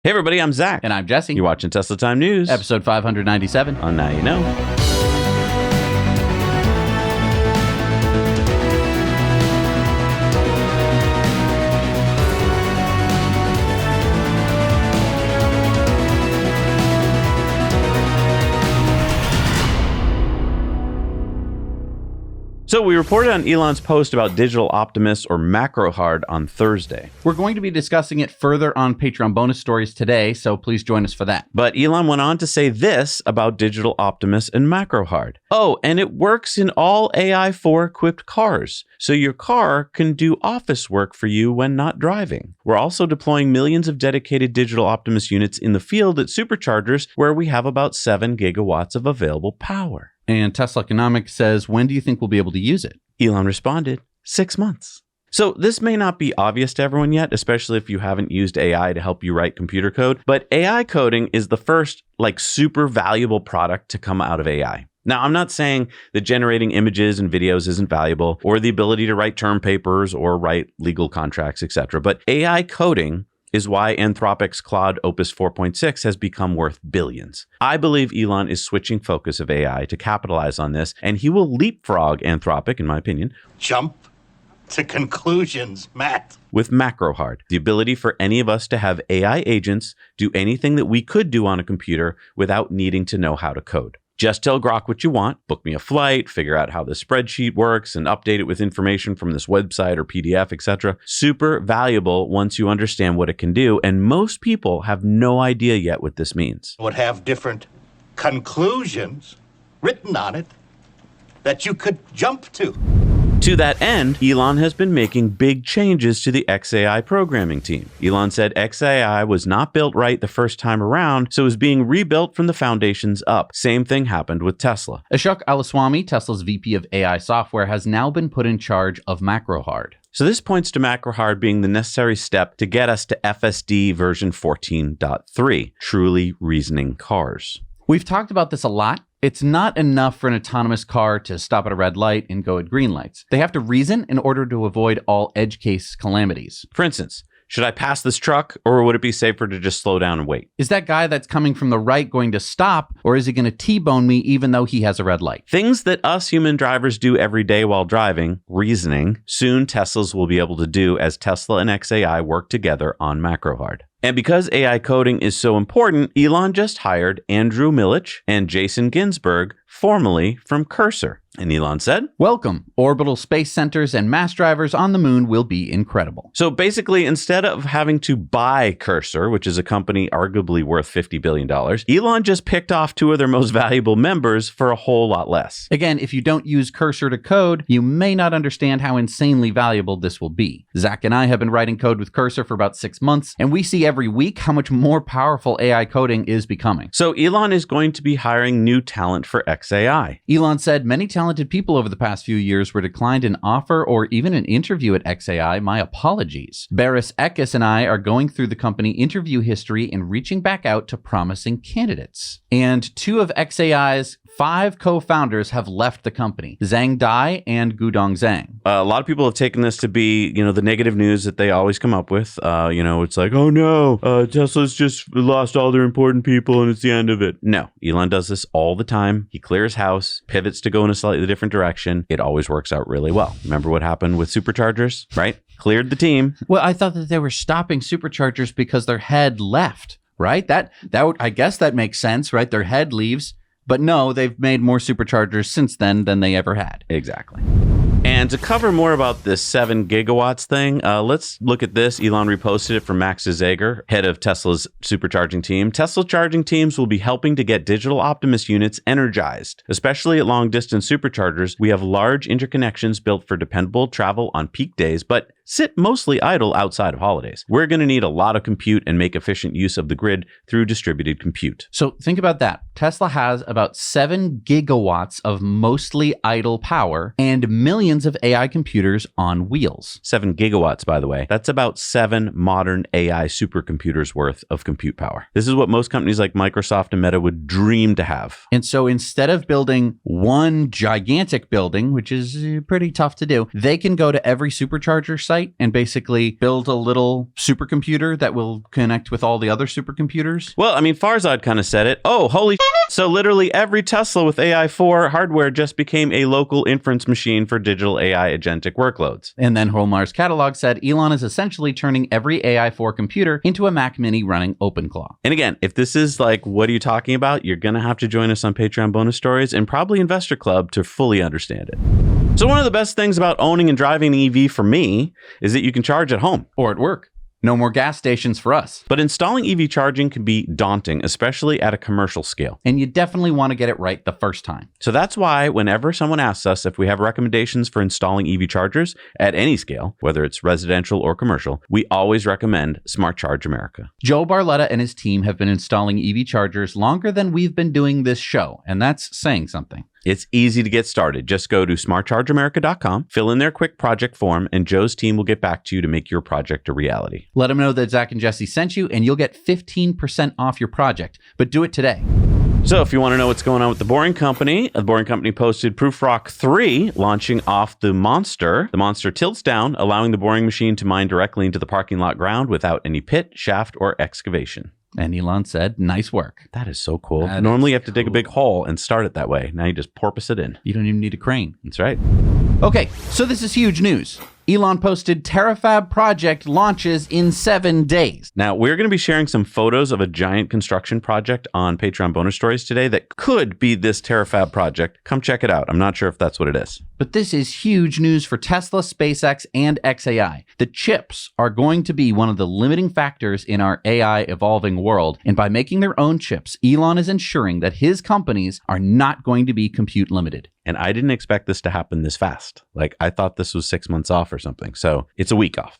Hey everybody, I'm Zach. And I'm Jesse. You're watching Tesla Time News. Episode 597. On Now You Know. So we reported on Elon's post about digital Optimus or macro hard on Thursday. We're going to be discussing it further on Patreon bonus stories today, so please join us for that. But Elon went on to say this about digital Optimus and macro hard. Oh, and it works in all AI4 equipped cars, so your car can do office work for you when not driving. We're also deploying millions of dedicated digital Optimus units in the field at Superchargers, where we have about 7 gigawatts of available power. And Tesla Economics says, when do you think we'll be able to use it? Elon responded, 6 months. So this may not be obvious to everyone yet, especially if you haven't used AI to help you write computer code, but AI coding is the first, super valuable product to come out of AI. Now, I'm not saying that generating images and videos isn't valuable, or the ability to write term papers or write legal contracts, etc., but AI coding is why Anthropic's Claude Opus 4.6 has become worth billions. I believe Elon is switching focus of AI to capitalize on this, and he will leapfrog Anthropic, in my opinion. Jump to conclusions, Matt. With macro hard, the ability for any of us to have AI agents do anything that we could do on a computer without needing to know how to code. Just tell Grok what you want, book me a flight, figure out how the spreadsheet works, and update it with information from this website or PDF, etc. Super valuable once you understand what it can do, and most people have no idea yet what this means. Would have different conclusions written on it that you could jump to. To that end, Elon has been making big changes to the XAI programming team. Elon said XAI was not built right the first time around, so is being rebuilt from the foundations up. Same thing happened with Tesla. Ashok Alaswamy, Tesla's VP of AI software, has now been put in charge of macro hard. So this points to macro hard being the necessary step to get us to FSD version 14.3, truly reasoning cars. We've talked about this a lot. It's not enough for an autonomous car to stop at a red light and go at green lights. They have to reason in order to avoid all edge case calamities. For instance, should I pass this truck, or would it be safer to just slow down and wait? Is that guy that's coming from the right going to stop, or is he going to T-bone me even though he has a red light? Things that us human drivers do every day while driving, reasoning, soon Teslas will be able to do as Tesla and XAI work together on macro hard. And because AI coding is so important, Elon just hired Andrew Milich and Jason Ginsburg, formerly from Cursor. And Elon said, welcome. Orbital space centers and mass drivers on the moon will be incredible. So basically, instead of having to buy Cursor, which is a company arguably worth $50 billion, Elon just picked off 2 of their most valuable members for a whole lot less. Again, if you don't use Cursor to code, you may not understand how insanely valuable this will be. Zach and I have been writing code with Cursor for about 6 months, and we see every week how much more powerful AI coding is becoming. So Elon is going to be hiring new talent for XAI. Elon said many talented people over the past few years were declined an offer or even an interview at XAI. My apologies. Baris Eckes and I are going through the company interview history and reaching back out to promising candidates. And 2 of XAI's 5 co-founders have left the company, Zhang Dai and Gudong Zhang. A lot of people have taken this to be, the negative news that they always come up with. It's like, oh no, Tesla's just lost all their important people and it's the end of it. No, Elon does this all the time. He clears house, pivots to go in a slightly different direction. It always works out really well. Remember what happened with Superchargers, right? Cleared the team. Well, I thought that they were stopping Superchargers because their head left, right? I guess that makes sense, right? Their head leaves. But no, they've made more Superchargers since then than they ever had. Exactly. And to cover more about this 7 gigawatts thing, let's look at this. Elon reposted it from Max Zager, head of Tesla's supercharging team. Tesla charging teams will be helping to get digital Optimus units energized. Especially at long-distance superchargers, we have large interconnections built for dependable travel on peak days, but sit mostly idle outside of holidays. We're going to need a lot of compute and make efficient use of the grid through distributed compute. So think about that. Tesla has about 7 gigawatts of mostly idle power and millions of AI computers on wheels. 7 gigawatts, by the way. That's about 7 modern AI supercomputers worth of compute power. This is what most companies like Microsoft and Meta would dream to have. And so instead of building one gigantic building, which is pretty tough to do, they can go to every supercharger site site and basically build a little supercomputer that will connect with all the other supercomputers? Well, I mean, Farzad kind of said it. Oh, holy so literally every Tesla with AI4 hardware just became a local inference machine for digital AI agentic workloads. And then Holmar's catalog said Elon is essentially turning every AI4 computer into a Mac Mini running OpenClaw. And again, if this is like, what are you talking about? You're going to have to join us on Patreon bonus stories and probably Investor Club to fully understand it. So one of the best things about owning and driving an EV for me is that you can charge at home. Or at work. No more gas stations for us. But installing EV charging can be daunting, especially at a commercial scale. And you definitely want to get it right the first time. So that's why whenever someone asks us if we have recommendations for installing EV chargers at any scale, whether it's residential or commercial, we always recommend Smart Charge America. Joe Barletta and his team have been installing EV chargers longer than we've been doing this show, and that's saying something. It's easy to get started. Just go to smartchargeamerica.com, fill in their quick project form, and Joe's team will get back to you to make your project a reality. Let them know that Zach and Jesse sent you, and you'll get 15% off your project. But do it today. So if you want to know what's going on with The Boring Company, The Boring Company posted Proof Rock 3 launching off the Monster. The Monster tilts down, allowing the boring machine to mine directly into the parking lot ground without any pit, shaft, or excavation. And Elon said, nice work. That is so cool. That Normally is you have to dig a big hole and start it that way. Now you just porpoise it in. You don't even need a crane. That's right. Okay, so this is huge news. Elon posted Terafab project launches in 7 days. Now, we're going to be sharing some photos of a giant construction project on Patreon bonus stories today that could be this Terafab project. Come check it out. I'm not sure if that's what it is. But this is huge news for Tesla, SpaceX, and XAI. The chips are going to be one of the limiting factors in our AI evolving world. And by making their own chips, Elon is ensuring that his companies are not going to be compute limited. And I didn't expect this to happen this fast. Like, I thought this was 6 months off or something. So it's a week off.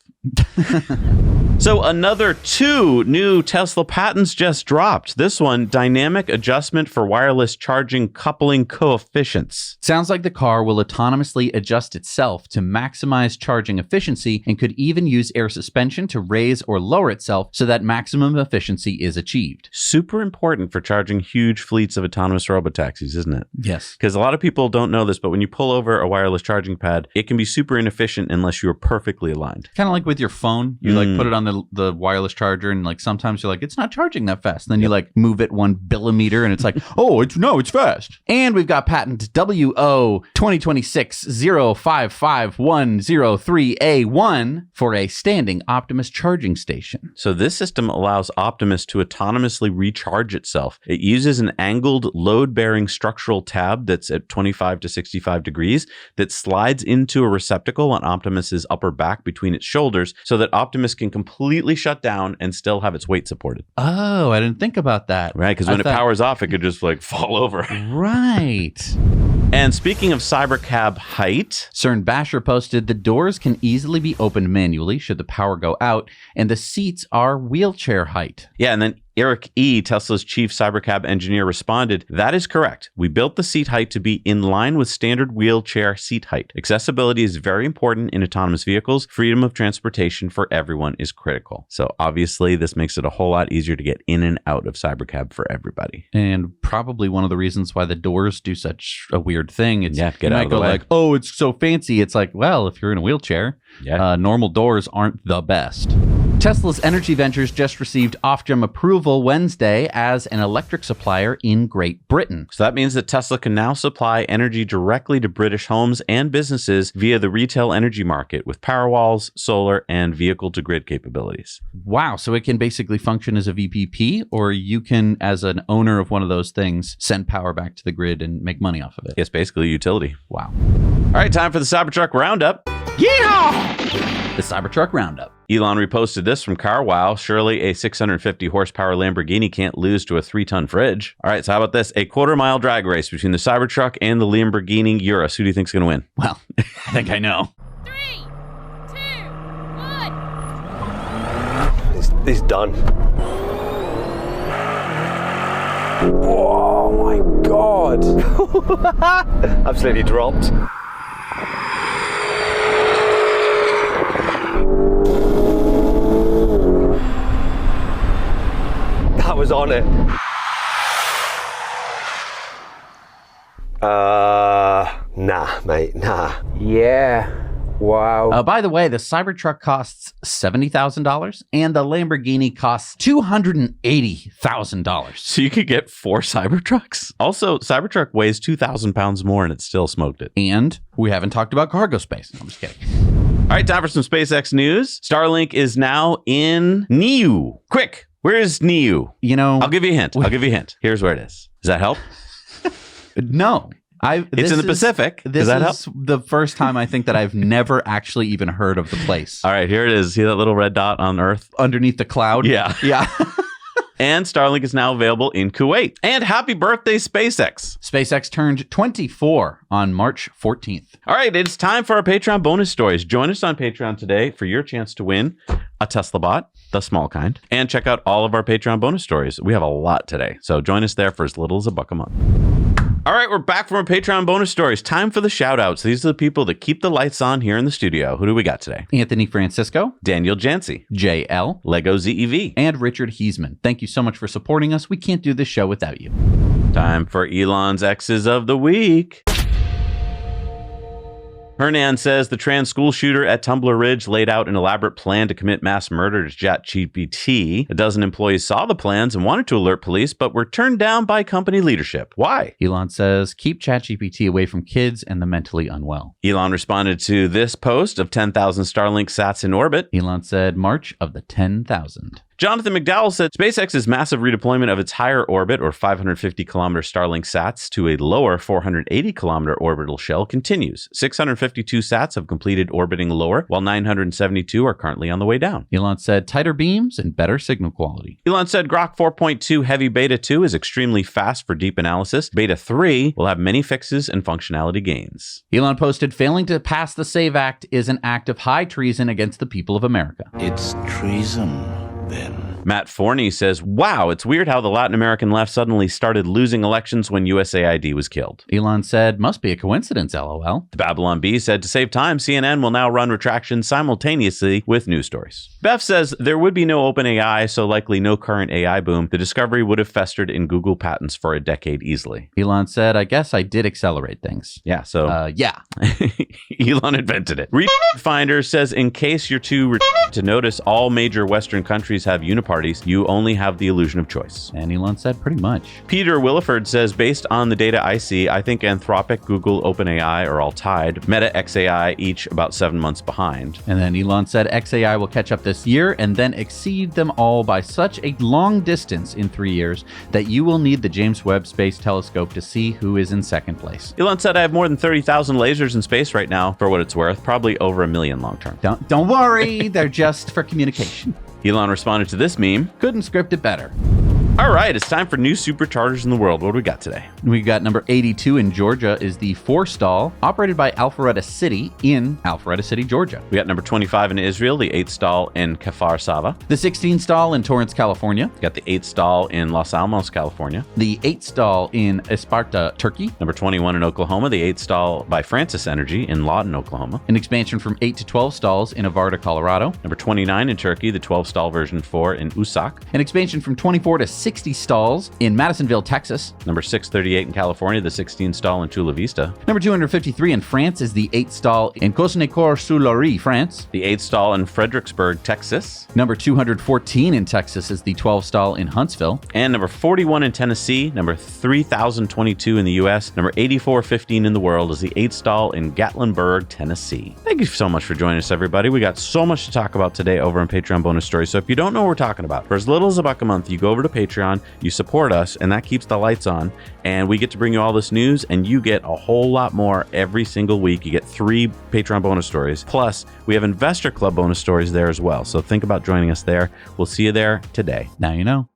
So another 2 new Tesla patents just dropped. This one, dynamic adjustment for wireless charging coupling coefficients. Sounds like the car will autonomously adjust itself to maximize charging efficiency and could even use air suspension to raise or lower itself so that maximum efficiency is achieved. Super important for charging huge fleets of autonomous robotaxis, isn't it? Yes. Because a lot of people don't know this, but when you pull over a wireless charging pad, it can be super inefficient unless you're perfectly aligned. Kind of like with your phone, you like put it on the wireless charger and like sometimes you're like, it's not charging that fast. And then you like move it 1 millimeter and it's like, oh, it's fast. And we've got patent WO 2026-055103A1 for a standing Optimus charging station. So this system allows Optimus to autonomously recharge itself. It uses an angled load-bearing structural tab that's at 25 to 65 degrees that slides into a receptacle on Optimus's upper back between its shoulders so that Optimus can completely shut down and still have its weight supported. Oh, I didn't think about that. Right, because when it powers off, it could just like fall over. Right. And speaking of Cybercab Height, CERN Basher posted the doors can easily be opened manually should the power go out, and the seats are wheelchair height. Yeah, and then Eric E., Tesla's chief Cybercab engineer, responded, "That is correct. We built the seat height to be in line with standard wheelchair seat height. Accessibility is very important in autonomous vehicles. Freedom of transportation for everyone is critical." So obviously, this makes it a whole lot easier to get in and out of Cybercab for everybody. And probably one of the reasons why the doors do such a weird thing. It's, get you out might of the go way. like, oh, it's so fancy. It's like, well, if you're in a wheelchair, normal doors aren't the best. Tesla's Energy Ventures just received Ofgem approval Wednesday as an electric supplier in Great Britain. So that means that Tesla can now supply energy directly to British homes and businesses via the retail energy market with Powerwalls, solar, and vehicle-to-grid capabilities. Wow, so it can basically function as a VPP, or you can, as an owner of one of those things, send power back to the grid and make money off of it. Yes, basically a utility. Wow. All right, time for the Cybertruck Roundup. Yeehaw! The Cybertruck Roundup. Elon reposted this from CarWow. Surely a 650 horsepower Lamborghini can't lose to a 3-ton fridge. All right, so how about this? A quarter-mile drag race between the Cybertruck and the Lamborghini Urus. Who do you think's going to win? Well, I think I know. 3, 2, 1. He's done. Oh my god! Absolutely dropped. That was on it. Nah, mate, nah. Yeah, Wow. By the way, the Cybertruck costs $70,000 and the Lamborghini costs $280,000. So you could get 4 Cybertrucks. Also, Cybertruck weighs 2,000 pounds more and it still smoked it. And we haven't talked about cargo space. I'm just kidding. All right, time for some SpaceX news. Starlink is now in NEU. Quick, where is NEU? You know, I'll give you a hint. Here's where it is. Does that help? no. It's in the Pacific. This Does that help? is the first time I think that I've never actually even heard of the place. All right, here it is. See that little red dot on Earth? Underneath the cloud? Yeah. Yeah. And Starlink is now available in Kuwait. And happy birthday, SpaceX. SpaceX turned 24 on March 14th. All right, it's time for our Patreon bonus stories. Join us on Patreon today for your chance to win a Tesla bot, the small kind, and check out all of our Patreon bonus stories. We have a lot today, so join us there for as little as $1 a month. All right, we're back from our Patreon bonus stories. Time for the shout outs. These are the people that keep the lights on here in the studio. Who do we got today? Anthony Francisco, Daniel Jancy, JL, Lego ZEV, and Richard Heisman. Thank you so much for supporting us. We can't do this show without you. Time for Elon's X's of the Week. Hernan says the trans school shooter at Tumbler Ridge laid out an elaborate plan to commit mass murder to ChatGPT. A dozen employees saw the plans and wanted to alert police, but were turned down by company leadership. Why? Elon says, keep ChatGPT away from kids and the mentally unwell. Elon responded to this post of 10,000 Starlink sats in orbit. Elon said, March of the 10,000. Jonathan McDowell said SpaceX's massive redeployment of its higher orbit, or 550-kilometer Starlink sats, to a lower 480-kilometer orbital shell continues. 652 sats have completed orbiting lower, while 972 are currently on the way down. Elon said tighter beams and better signal quality. Elon said Grok 4.2 Heavy Beta 2 is extremely fast for deep analysis. Beta 3 will have many fixes and functionality gains. Elon posted, failing to pass the SAVE Act is an act of high treason against the people of America. It's treason, then. Matt Forney says, wow, it's weird how the Latin American left suddenly started losing elections when USAID was killed. Elon said, must be a coincidence, LOL. The Babylon Bee said, to save time, CNN will now run retractions simultaneously with news stories. Beth says, there would be no open AI, so likely no current AI boom. The discovery would have festered in Google patents for a decade easily. Elon said, I guess I did accelerate things. Yeah, so... yeah. Elon invented it. Finder says, in case you're too to notice, all major Western countries have uniparties. You only have the illusion of choice. And Elon said, pretty much. Peter Williford says, based on the data I see, I think Anthropic, Google, OpenAI are all tied. Meta, XAI each about 7 months behind. And then Elon said XAI will catch up this year and then exceed them all by such a long distance in 3 years that you will need the James Webb Space Telescope to see who is in second place. Elon said, I have more than 30,000 lasers in space right now, for what it's worth, probably over 1 million long term. Don't worry, they're just for communication. Elon responded to this meme. Couldn't script it better. All right, it's time for new superchargers in the world. What do we got today? We got number 82 in Georgia is the 4-stall operated by Alpharetta City in Alpharetta City, Georgia. We got number 25 in Israel, the 8-stall in Kfar Sava. The 16-stall in Torrance, California. We got the 8-stall in Los Alamos, California. The 8-stall in Esparta, Turkey. Number 21 in Oklahoma, the 8-stall by Francis Energy in Lawton, Oklahoma. An expansion from 8 to 12 stalls in Avarta, Colorado. Number 29 in Turkey, the 12-stall version 4 in Usak. An expansion from 24 to 60 stalls in Madisonville, Texas. Number 638 in California, the 16-stall in Chula Vista. Number 253 in France is the 8-stall in Cosnecourt-sur-Loire, France. The 8-stall in Fredericksburg, Texas. Number 214 in Texas is the 12-stall in Huntsville. And number 41 in Tennessee, number 3022 in the U.S., number 8415 in the world is the 8-stall in Gatlinburg, Tennessee. Thank you so much for joining us, everybody. We got so much to talk about today over on Patreon Bonus Stories. So if you don't know what we're talking about, for as little as $1 a month, you go over to Patreon, you support us, and that keeps the lights on, and we get to bring you all this news, and you get a whole lot more every single week. You get 3 Patreon bonus stories, plus we have Investor Club bonus stories there as well. So think about joining us there. We'll see you there today. Now you know.